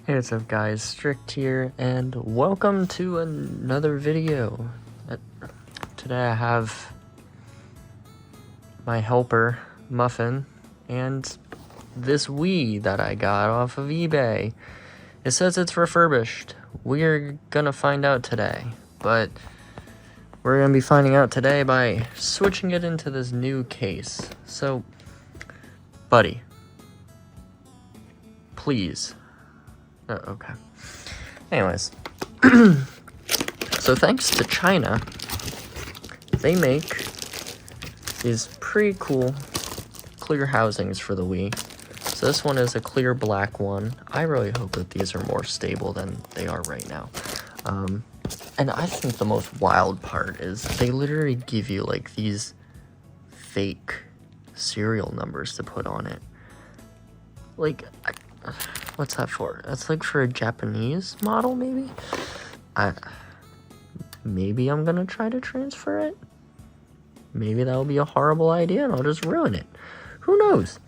Hey, what's up guys, Strict here, and welcome to another video. Today I have my helper, Muffin, and this Wii that I got off of eBay. It says it's refurbished. We're gonna find out today, but we're gonna be finding out today by switching it into this new case. So, buddy, please. Okay. Anyways, so thanks to China, they make these pretty cool clear housings for the Wii. So this one is a clear black one. I really hope that these are more stable than they are right now. And I think the most wild part is they literally give you like these fake serial numbers to put on it. Like, what's that for? That's like for a Japanese model, maybe? Maybe I'm gonna try to transfer it. Maybe that'll be a horrible idea and I'll just ruin it. Who knows?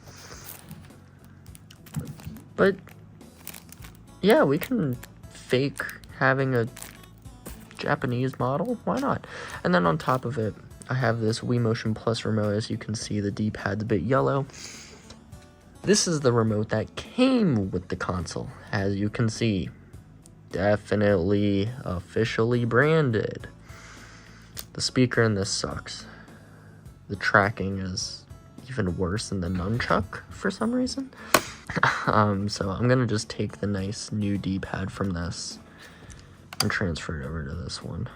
But, yeah, we can fake having a Japanese model. Why not? And then on top of it, I have this Wii Motion Plus remote. As you can see, the D-pad's a bit yellow. This is the remote that came with the console, as you can see. Definitely officially branded. The speaker in this sucks. The tracking is even worse than the nunchuck for some reason. So I'm gonna just take the nice new D-pad from this and transfer it over to this one.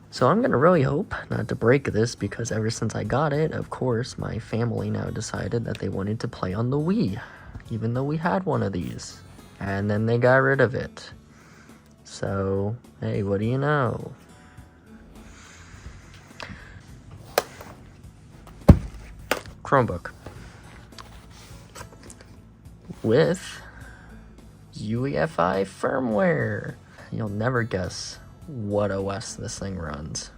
So I'm gonna really hope not to break this, because ever since I got it, of course, my family now decided that they wanted to play on the Wii, even though we had one of these, and then they got rid of it. So, hey, what do you know? Chromebook with UEFI firmware. You'll never guess what OS this thing runs.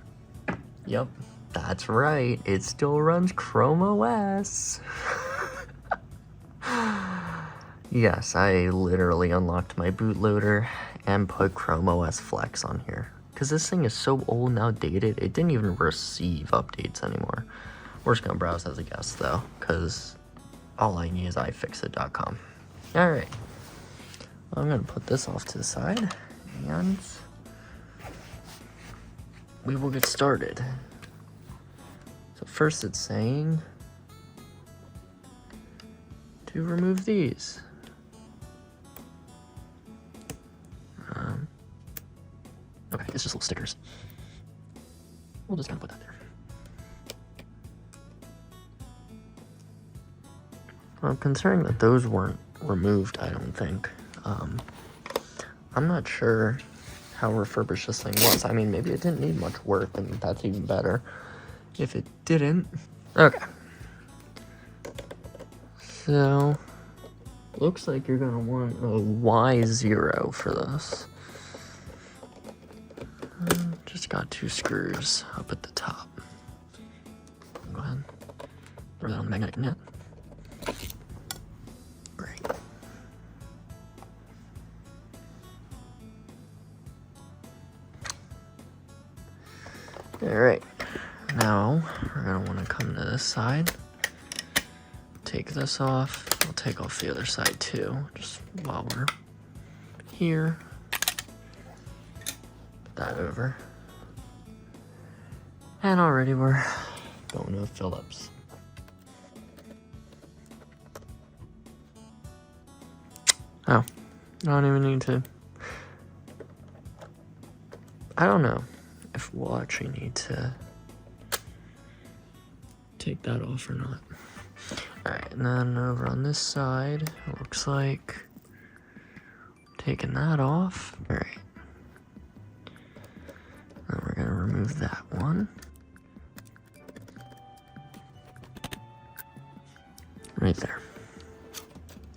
Yep, that's right, it still runs Chrome OS. Yes, I literally unlocked my bootloader and put Chrome OS Flex on here, because this thing is so old and outdated, it didn't even receive updates anymore. We're just gonna browse as a guest though, because all I need is iFixit.com. Alright, I'm gonna put this off to the side, and we will get started. So first it's saying to remove these. Okay, it's just little stickers. We'll just kind of put that there. Well, considering that those weren't removed, I don't think. I'm not sure how refurbished this thing was. I mean, maybe it didn't need much work, and that's even better if it didn't. Okay. So, looks like you're gonna want a Y0 for this. Just got 2 screws up at the top. Go ahead. Throw that on the magnetic net. Great. Alright, now we're going to want to come to this side, take this off. I'll take off the other side too, just while we're here. Put that over. And already we're going to Phillips. Oh, I don't even need to. I don't know if we'll actually need to take that off or not. Alright, and then over on this side, it looks like taking that off. Alright. Then we're gonna remove that one. Right there.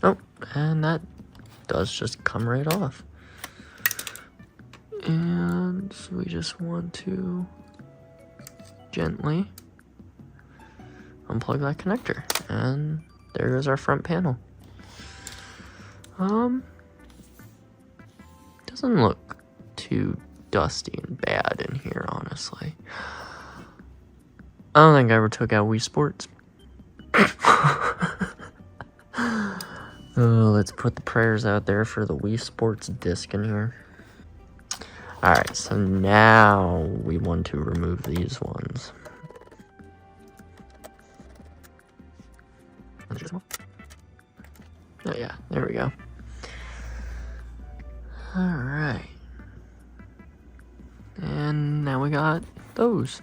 Oh, and that does just come right off. And we just want to gently unplug that connector, and there goes our front panel. doesn't look too dusty and bad in here, honestly. I don't think I ever took out Wii Sports. Let's put the prayers out there for the Wii Sports disc in here. Alright, so now we want to remove these ones. Oh yeah, there we go. Alright. And now we got those.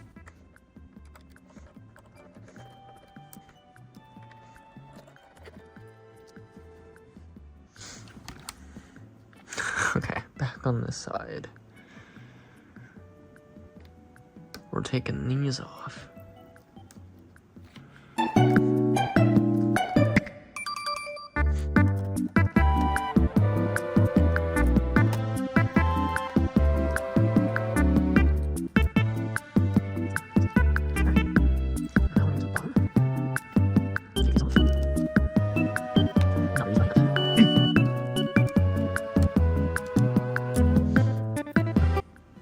Okay, back on this side. We're taking these off.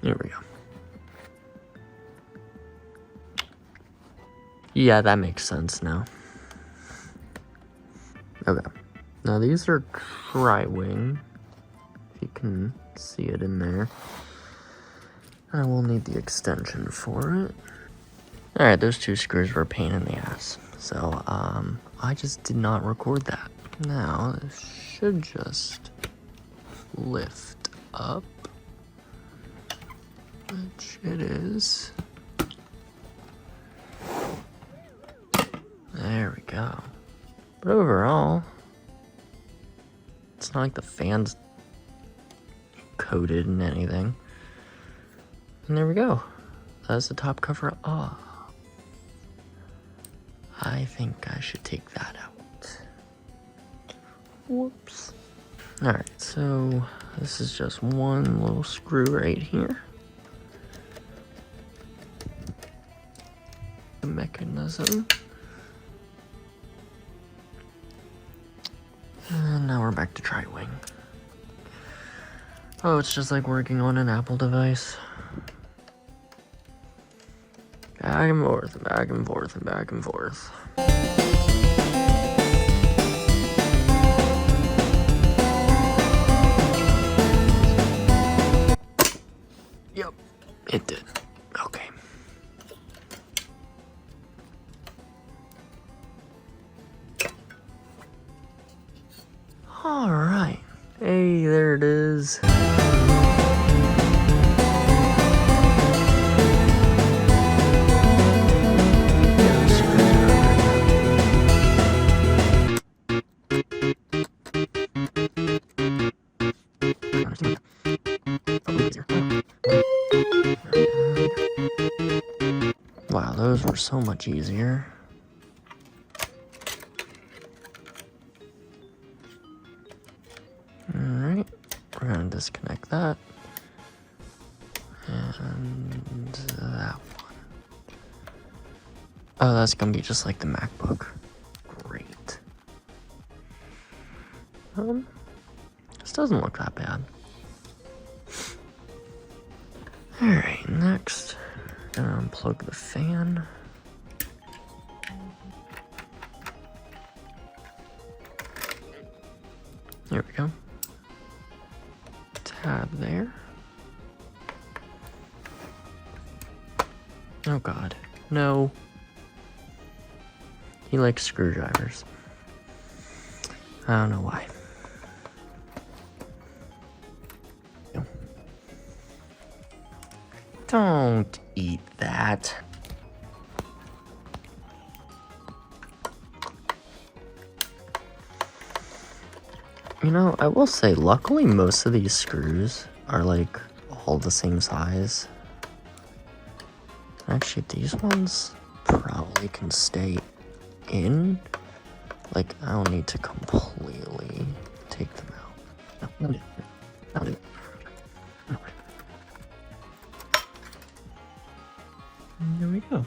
There we go. Yeah, that makes sense now. Okay. Now these are tri-wing. If you can see it in there. I will need the extension for it. Alright, those two screws were a pain in the ass. So, I just did not record that. Now, this should just lift up. Which it is. There we go. But overall, it's not like the fan's coated in anything. And there we go. That's the top cover off. I think I should take that out. Whoops. Alright, so this is just one little screw right here. The mechanism. And now we're back to tri-wing. Oh, it's just like working on an Apple device. Back and forth, and back and forth, and back and forth. Yep, it did. Okay. Alright. Hey, there it is. Wow, those were so much easier. Alright, we're gonna disconnect that. And that one. Oh, that's gonna be just like the MacBook. Great. This doesn't look that bad. Alright, next, gonna unplug the fan. There we go. Tab there. Oh god, no. He likes screwdrivers. I don't know why. Don't eat that. You know, I will say, luckily most of these screws are like all the same size. Actually, these ones probably can stay in. Like, I don't need to completely take them out. No, that'll do. There we go.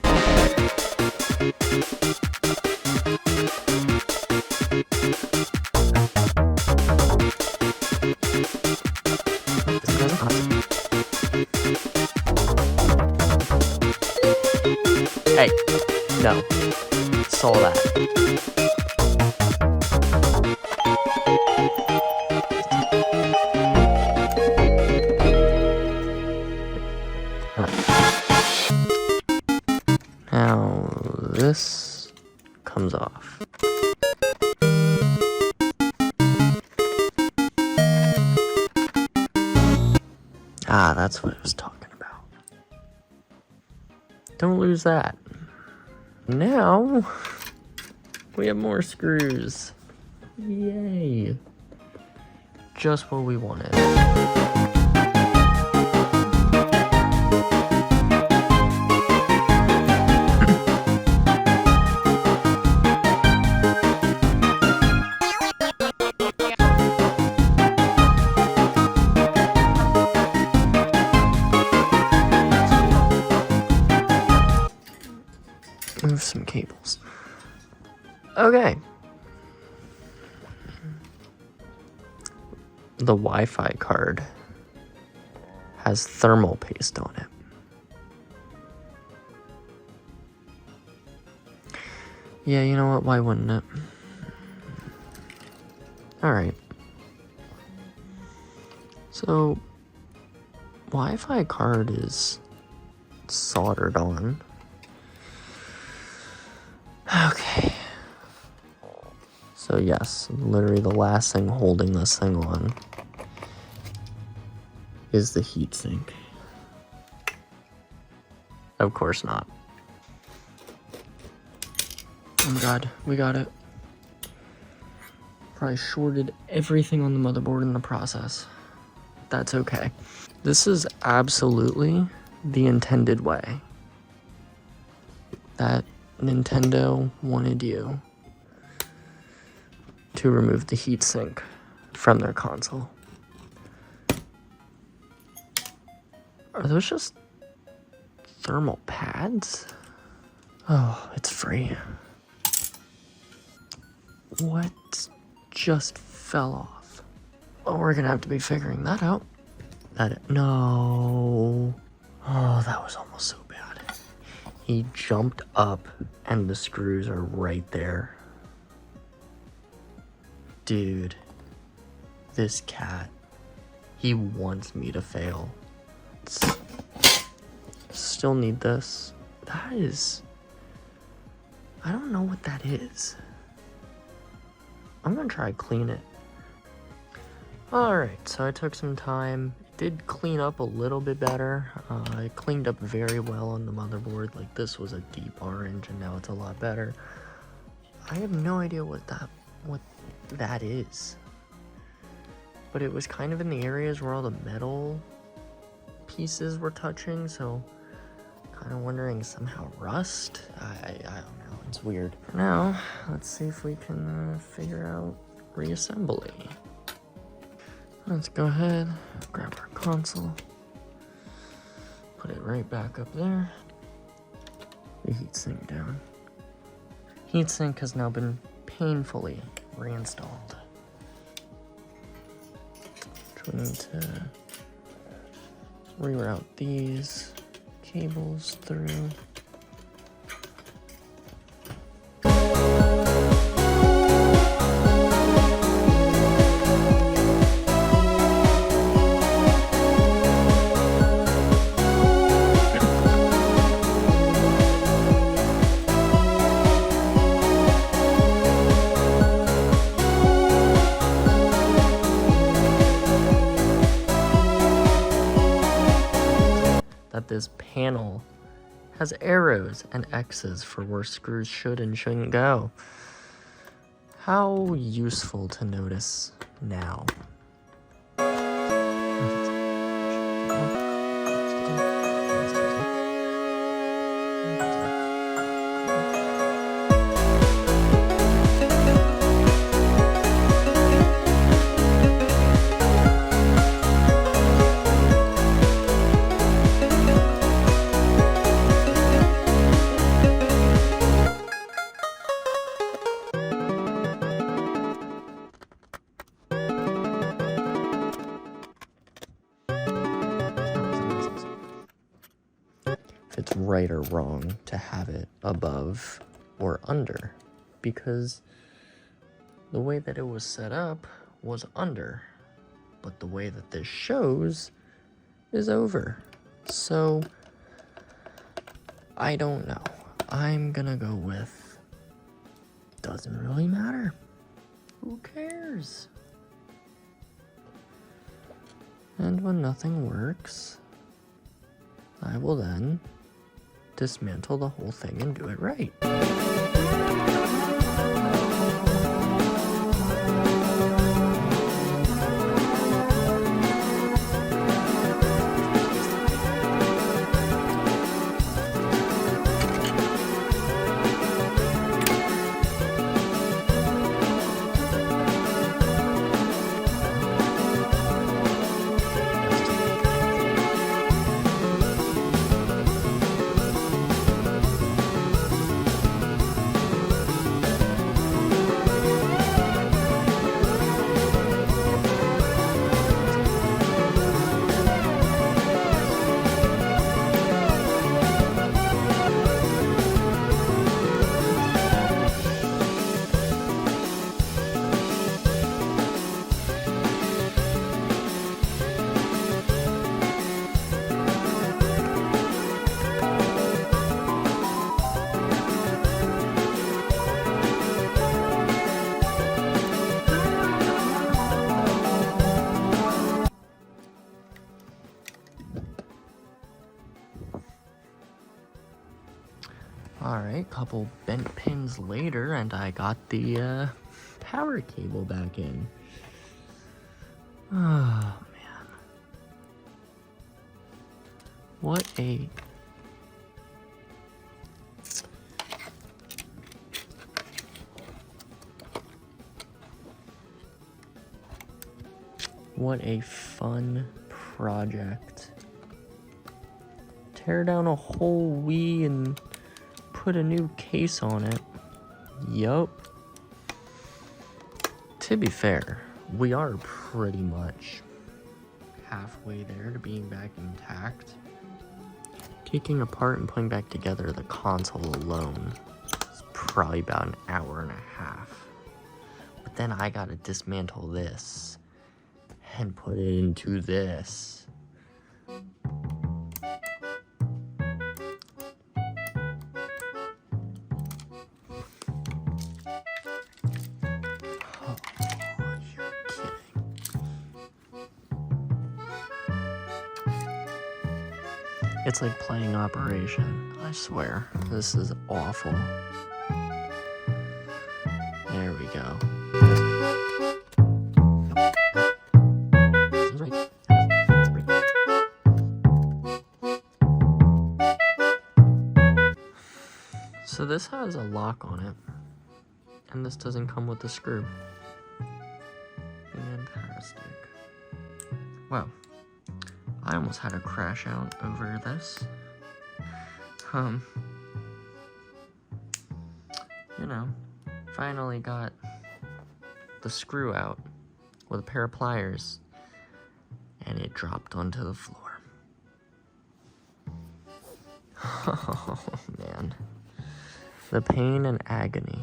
No. Saw that. Now this comes off. Ah, that's what I was talking about. Don't lose that. Now we have more screws. Yay. Just what we wanted. Move some cables. Okay. The Wi-Fi card has thermal paste on it. Yeah, you know what? Why wouldn't it? Alright. So, Wi-Fi card is soldered on. Okay. So yes, literally the last thing holding this thing on is the heatsink. Of course not. Oh my god, we got it. Probably shorted everything on the motherboard in the process. That's okay. This is absolutely the intended way that Nintendo wanted you to remove the heatsink from their console. Are those just thermal pads? Oh, it's free. What just fell off? Oh, we're gonna have to be figuring that out. No. Oh, that was almost so bad. He jumped up and the screws are right there. Dude, this cat, he wants me to fail. Still need this. That is, I don't know what that is. I'm gonna try to clean it. Alright, so I took some time. It did clean up a little bit better. It cleaned up very well on the motherboard. Like, this was a deep orange and now it's a lot better. I have no idea what that is. But it was kind of in the areas where all the metal pieces were touching, so kind of wondering somehow rust. I don't know, it's weird. For now, let's see if we can figure out reassembly. Let's go ahead, grab our console, put it right back up there. The heatsink down. Heatsink has now been painfully reinstalled. We need to reroute these cables through. This panel has arrows and X's for where screws should and shouldn't go. How useful to notice now. it's right or wrong to have it above or under, because the way that it was set up was under, but the way that this shows is over. So I don't know. I'm gonna go with doesn't really matter. Who cares? And when nothing works, I will then dismantle the whole thing and do it right. Alright, couple bent pins later, and I got the power cable back in. Oh, man. What a... What a fun project. Tear down a whole Wii and put a new case on it. Yup. To be fair, we are pretty much halfway there to being back intact. Taking apart and putting back together the console alone is probably about an hour and a half. But then I gotta dismantle this and put it into this. It's like playing Operation. I swear, this is awful. There we go. So this has a lock on it, and this doesn't come with a screw. Fantastic. Wow. I almost had a crash out over this. You know, finally got the screw out with a pair of pliers, and it dropped onto the floor. Oh, man. The pain and agony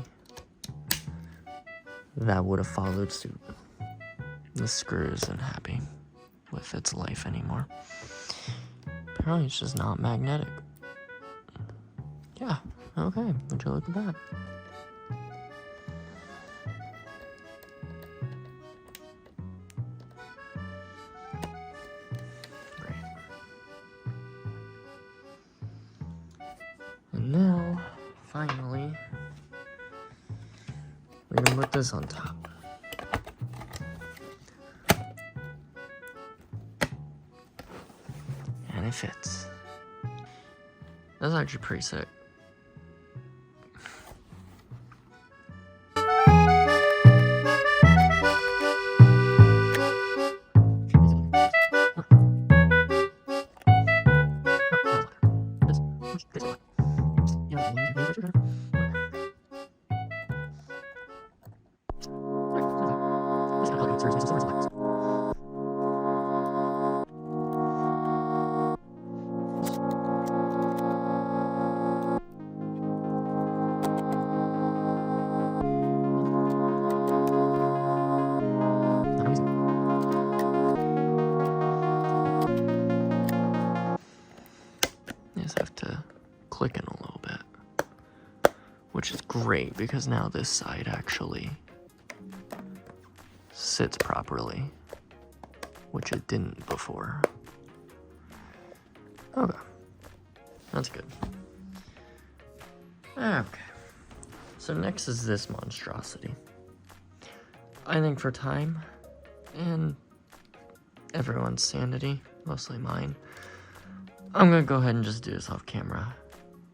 that would have followed suit. The screw isn't happy with its life anymore. Apparently it's just not magnetic. Yeah, okay, would you look at that? Great. And now, finally, we're gonna put this on top. And it fits. That's actually pretty sick. clicking a little bit, which is great because now this side actually sits properly, which it didn't before. Okay, that's good. Okay, so next is this monstrosity. I think for time and everyone's sanity, mostly mine, I'm gonna go ahead and just do this off camera,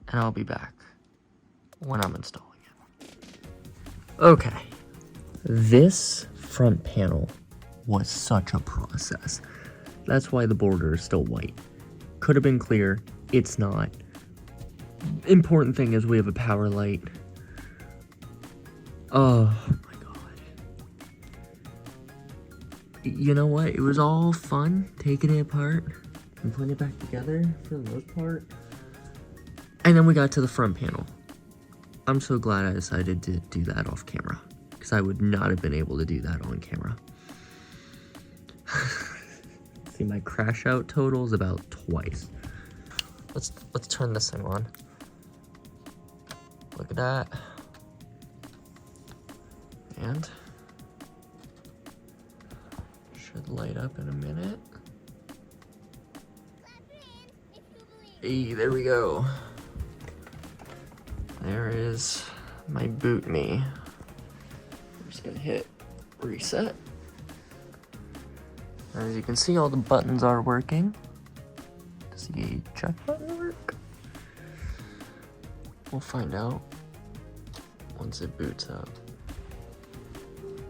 and I'll be back when I'm installing it. Okay, this front panel was such a process. That's why the border is still white. Could have been clear, it's not. Important thing is we have a power light. Oh my god. You know what? It was all fun taking it apart and putting it back together for the most part. And then we got to the front panel. I'm so glad I decided to do that off camera, because I would not have been able to do that on camera. See, my crash out total is about twice. Let's turn this thing on. Look at that. And should light up in a minute. Hey, there we go. There is my boot me. I'm just gonna hit reset. As you can see, all the buttons are working. Does the check button work? We'll find out once it boots up.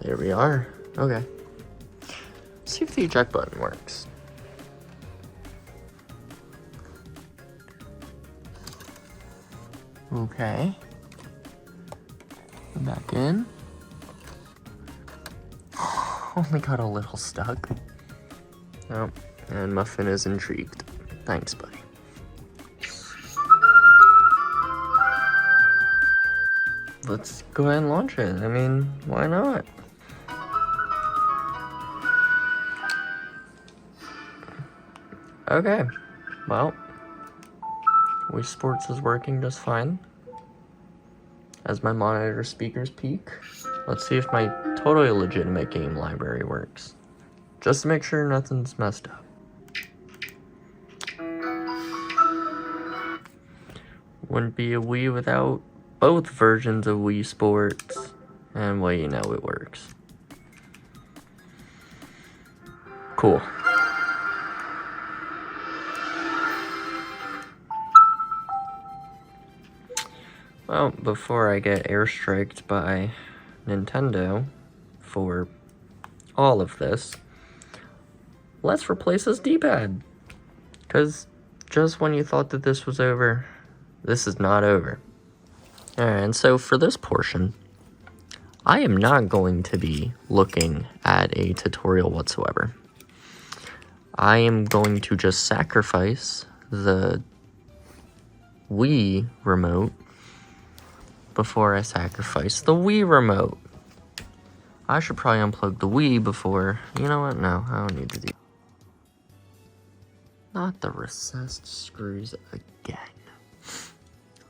There we are. Okay. Let's see if the eject button works. Okay. Back in. Only got a little stuck. Oh, and Muffin is intrigued. Thanks, buddy. Let's go ahead and launch it. I mean, why not? Okay, well, Wii Sports is working just fine. As my monitor speakers peak, let's see if my totally legitimate game library works. Just to make sure nothing's messed up. Wouldn't be a Wii without both versions of Wii Sports, and well, you know it works. Cool. Well, before I get airstriked by Nintendo for all of this, let's replace this D-pad. Because just when you thought that this was over, this is not over. Alright, and so for this portion, I am not going to be looking at a tutorial whatsoever. I am going to just sacrifice the Wii remote before I sacrifice the Wii remote. I should probably unplug the Wii before... You know what? No, I don't need to do... Not the recessed screws again.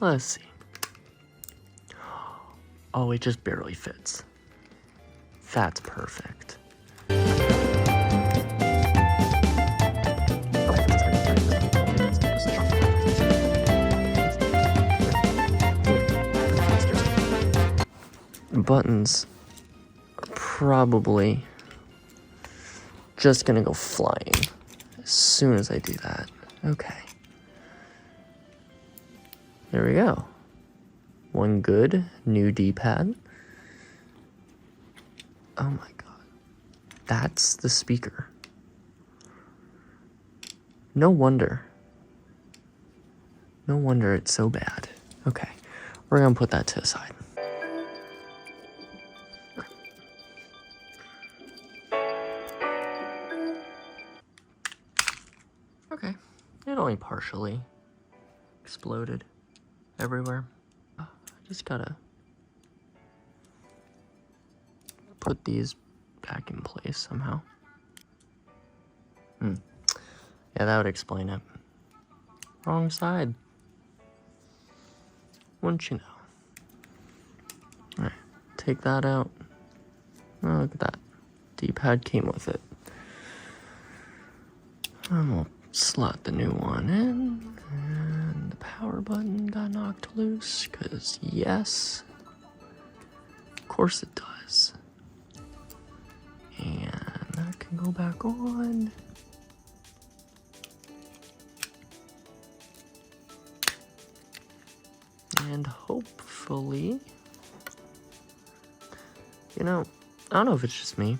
Let's see. Oh, it just barely fits. That's perfect. Buttons are probably just gonna go flying as soon as I do that. Okay. There we go. One good new D-pad. Oh my god. That's the speaker. No wonder. No wonder it's so bad. Okay. We're gonna put that to the side. Okay. It only partially exploded everywhere. I just gotta put these back in place somehow. Yeah, that would explain it. Wrong side. wouldn't you know? Alright, take that out. Oh, look at that. D-pad came with it. And we'll slot the new one in. And the power button got knocked loose, because yes, of course it does. And that can go back on. And hopefully, you know, I don't know if it's just me,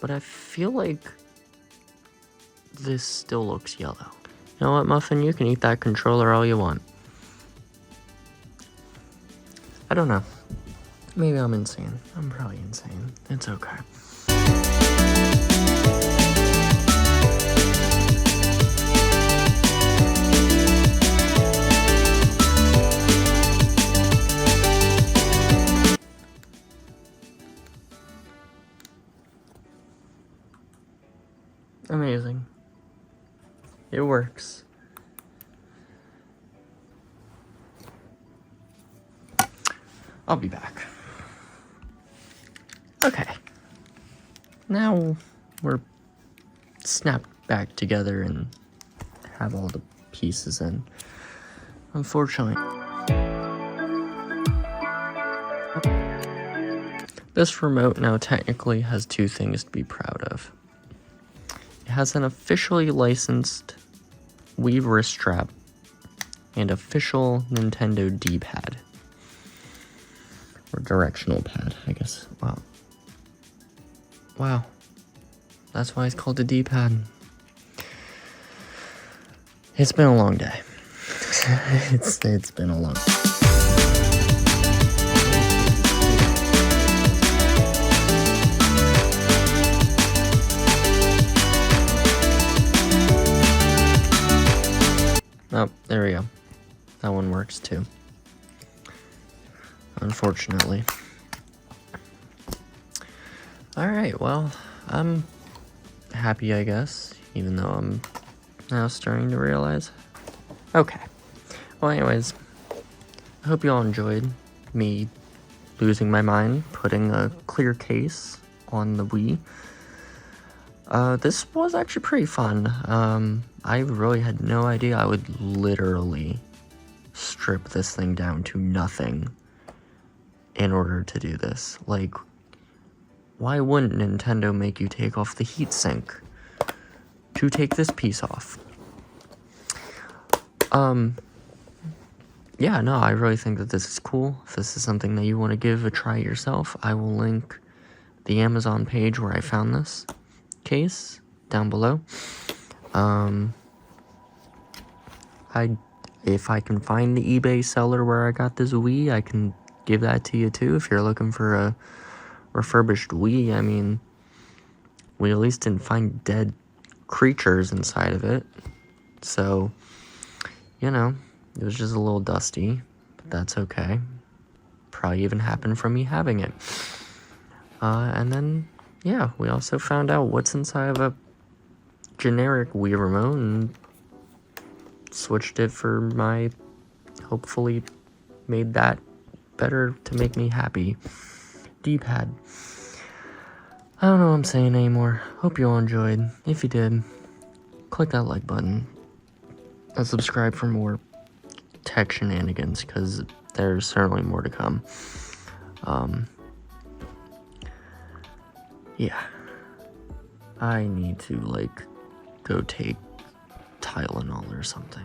but I feel like this still looks yellow. You know what, Muffin? You can eat that controller all you want. I don't know. Maybe I'm insane. I'm probably insane. It's okay. Amazing. It works. I'll be back. Okay. Now we're snapped back together and have all the pieces in. Unfortunately, this remote now technically has two things to be proud of. It has an officially licensed Wii wrist strap and official Nintendo D-pad. Or directional pad, I guess. Wow. That's why it's called the D-pad. It's been a long day. It's been a long day. Oh, there we go. That one works too. Unfortunately. Alright, well, I'm happy, I guess, even though I'm now starting to realize. Okay. Well, anyways, I hope you all enjoyed me losing my mind, putting a clear case on the Wii. This was actually pretty fun. I really had no idea I would literally strip this thing down to nothing in order to do this. Like, why wouldn't Nintendo make you take off the heatsink to take this piece off? Yeah, no, I really think that this is cool. If this is something that you want to give a try yourself, I will link the Amazon page where I found this case down below. If I can find the eBay seller where I got this Wii, I can give that to you too. If you're looking for a refurbished Wii, I mean, we at least didn't find dead creatures inside of it. So, you know, it was just a little dusty, but that's okay. Probably even happened from me having it. And then, yeah, we also found out what's inside of a generic Wii remote and switched it for my, hopefully made that better to make me happy, D-pad. I don't know what I'm saying anymore. Hope you all enjoyed. If you did, click that like button and subscribe for more tech shenanigans, because there's certainly more to come. Yeah, I need to like go take Tylenol or something.